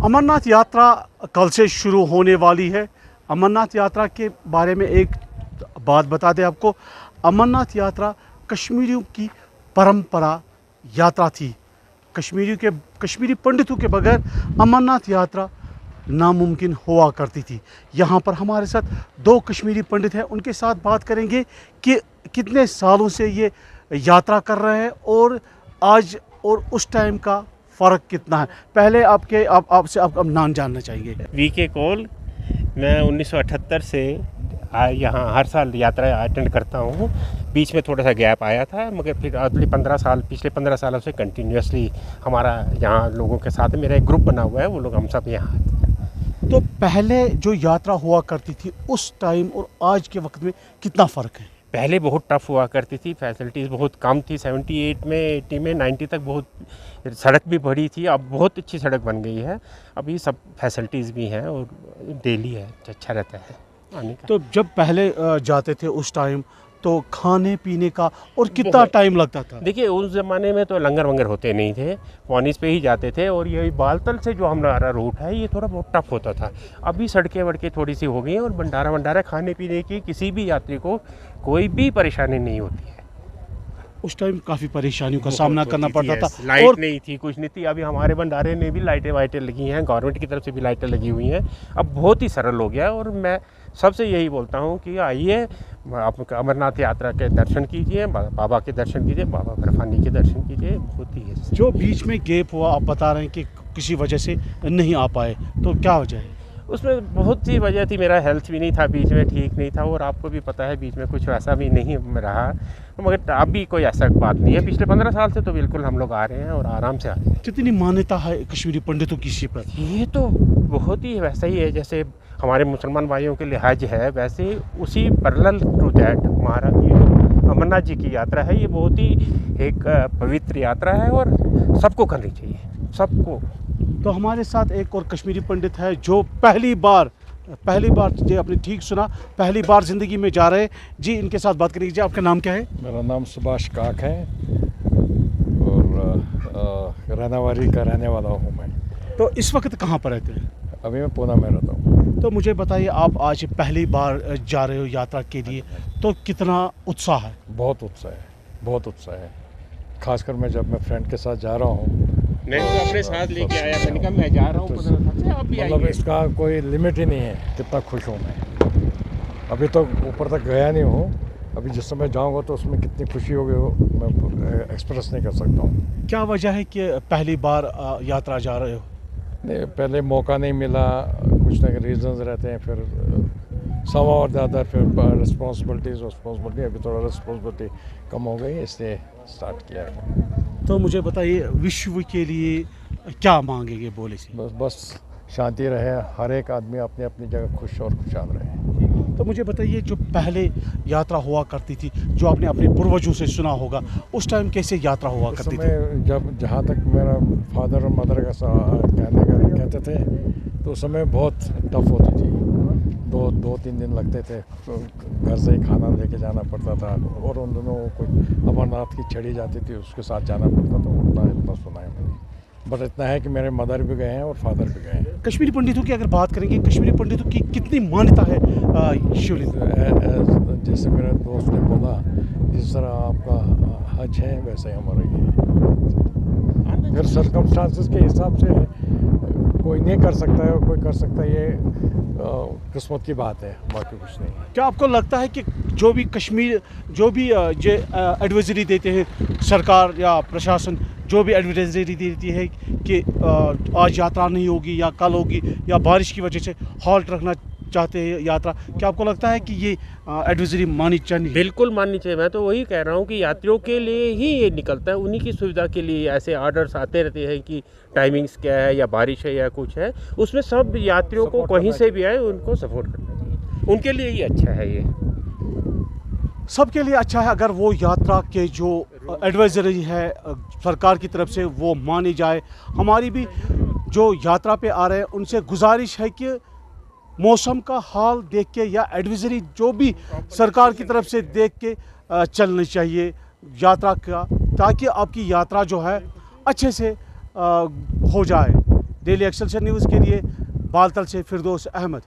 अमरनाथ यात्रा कल से शुरू होने वाली है। अमरनाथ यात्रा के बारे में एक बात बता दें आपको, अमरनाथ यात्रा कश्मीरियों की परंपरा यात्रा थी। कश्मीरी पंडितों के बगैर अमरनाथ यात्रा नामुमकिन हुआ करती थी। यहाँ पर हमारे साथ दो कश्मीरी पंडित हैं, उनके साथ बात करेंगे कि कितने सालों से ये यात्रा कर रहे हैं और आज और उस टाइम का फ़र्क कितना है। पहले आपसे आप नाम जानना चाहेंगे। वीके कौल। मैं 1978 से यहाँ हर साल यात्रा अटेंड करता हूँ। बीच में थोड़ा सा गैप आया था, मगर फिर पिछले 15 सालों से कंटिन्यूसली हमारा यहाँ लोगों के साथ मेरा एक ग्रुप बना हुआ है, वो लोग हम सब यहाँ आते हैं। तो पहले जो यात्रा हुआ करती थी उस टाइम और आज के वक्त में कितना फ़र्क है? पहले बहुत टफ हुआ करती थी, फैसिलिटीज़ बहुत कम थी। 78 में 80 में 90 तक बहुत सड़क भी बड़ी थी। अब बहुत अच्छी सड़क बन गई है, अभी सब फैसिलिटीज़ भी हैं और डेली है, अच्छा रहता है आने का। तो जब पहले जाते थे उस टाइम तो खाने पीने का और कितना टाइम लगता था? देखिए, उस ज़माने में तो लंगर वंगर होते नहीं थे, पौनीस पे ही जाते थे। और ये बालतल से जो हमारा रूट है ये थोड़ा बहुत टफ होता था। अभी सड़कें वड़कें थोड़ी सी हो गई हैं और भंडारा खाने पीने की किसी भी यात्री को कोई भी परेशानी नहीं होती है। उस टाइम काफ़ी परेशानियों का सामना करना पड़ता था। लाइट और नहीं थी, कुछ नहीं थी। अभी हमारे भंडारे में भी लाइटें वाइटें लगी हैं, गवर्नमेंट की तरफ से भी लाइटें लगी हुई हैं। अब बहुत ही सरल हो गया है और मैं सबसे यही बोलता हूँ कि आइए, आप अमरनाथ यात्रा के दर्शन कीजिए, बाबा के दर्शन कीजिए, बाबा बर्फानी के दर्शन कीजिए। बहुत ही जो बीच में गैप हुआ, आप बता रहे हैं कि किसी वजह से नहीं आ पाए, तो क्या वजह है? उसमें बहुत सी वजह थी। मेरा हेल्थ भी नहीं था, बीच में ठीक नहीं था, और आपको भी पता है बीच में कुछ वैसा भी नहीं रहा। मगर अभी कोई ऐसा बात नहीं है। पिछले 15 साल से तो बिल्कुल हम लोग आ रहे हैं और आराम से आ रहे हैं। कितनी मान्यता है कश्मीरी पंडितों की इसी पर? ये तो बहुत ही वैसा ही है जैसे हमारे मुसलमान भाइयों के लिए हज है, वैसे उसी पैरेलल टू दैट हमारा ये अमरनाथ जी की यात्रा है। ये बहुत ही एक पवित्र यात्रा है और सबको करनी चाहिए, सबको। तो हमारे साथ एक और कश्मीरी पंडित है जो पहली बार जी आपने ठीक सुना, पहली बार ज़िंदगी में जा रहे हैं जी। इनके साथ बात करेंगे। जी, आपका नाम क्या है? मेरा नाम सुभाष काक है और रहनावारी का रहने वाला हूँ मैं। तो इस वक्त कहाँ पर रहते हैं? अभी मैं पूना में रहता हूँ। तो मुझे बताइए, आप आज पहली बार जा रहे हो यात्रा के लिए, तो कितना उत्साह है? बहुत उत्साह है, बहुत उत्साह है। खासकर मैं जब मैं फ्रेंड के साथ जा रहा हूँ, मैं तो अपने साथ लेके आया, मैंने कहा मैं जा रहा हूँ, मतलब इसका कोई लिमिट ही नहीं है कितना खुश हूँ मैं। अभी तो ऊपर तक गया नहीं हूँ, अभी जिस समय जाऊँगा तो उसमें कितनी खुशी होगी वो मैं एक्सप्रेस नहीं कर सकता हूँ। क्या वजह है कि पहली बार यात्रा जा रहे हो? नहीं, पहले मौका नहीं मिला, कुछ ना रीजंस रहते हैं, फिर सम और ज़्यादा फिर रिस्पॉन्सिबिलिटी। अभी थोड़ा रिस्पॉन्सिबिलिटी कम हो गई, इसलिए स्टार्ट किया है। तो मुझे बताइए, विश्व के लिए क्या मांगेंगे बोले से? बस शांति रहे, हर एक आदमी अपनी अपनी जगह खुश और खुशहाल रहे। तो मुझे बताइए, जो पहले यात्रा हुआ करती थी, जो आपने अपने पूर्वजों से सुना होगा, उस टाइम कैसे यात्रा हुआ करती थी? जब जहाँ तक मेरा फादर और मदर का कहते थे, तो उस समय बहुत टफ होती थी। 2-3 दिन लगते थे, तो घर से ही खाना लेके जाना पड़ता था और उन दोनों को अमरनाथ की छड़ी जाती थी, उसके साथ जाना पड़ता था। इतना सुना है मैंने, बट इतना है कि मेरे मदर भी गए हैं और फादर भी गए हैं। कश्मीरी पंडितों की अगर बात करेंगे, कश्मीरी पंडितों की कितनी मान्यता है शिवलिंग? जैसे मेरे दोस्त ने बोला, जिस तरह आपका हज है वैसे ही हमारा ये है। फिर सर्कमस्टांसेस के हिसाब से कोई नहीं कर सकता है और कोई कर सकता है, ये किस्मत की बात है, बाकी कुछ नहीं। क्या आपको लगता है कि जो भी एडवाइजरी देते हैं सरकार या प्रशासन, जो भी एडवाइजरी देती है कि आज यात्रा नहीं होगी या कल होगी या बारिश की वजह से हॉल्ट रखना चाहते हैं यात्रा, क्या आपको लगता है कि ये एडवाइजरी माननी चाहिए? बिल्कुल माननी चाहिए। मैं तो वही कह रहा हूँ कि यात्रियों के लिए ही ये निकलता है, उन्हीं की सुविधा के लिए ऐसे ऑर्डर्स आते रहते हैं कि टाइमिंग्स क्या है या बारिश है या कुछ है। उसमें सब यात्रियों को कहीं से भी आए उनको सपोर्ट करना चाहिए, उनके लिए ही अच्छा है। ये सबके लिए अच्छा है अगर वो यात्रा के जो एडवाइजरी है सरकार की तरफ से वो मानी जाए। हमारी भी जो यात्रा पे आ रहे हैं उनसे गुजारिश है कि मौसम का हाल देख के या एडवाइजरी जो भी सरकार की तरफ से देख के चलनी चाहिए यात्रा का, ताकि आपकी यात्रा जो है अच्छे से हो जाए। डेली एक्सेलसियर न्यूज़ के लिए बालतल से फिरदौस अहमद।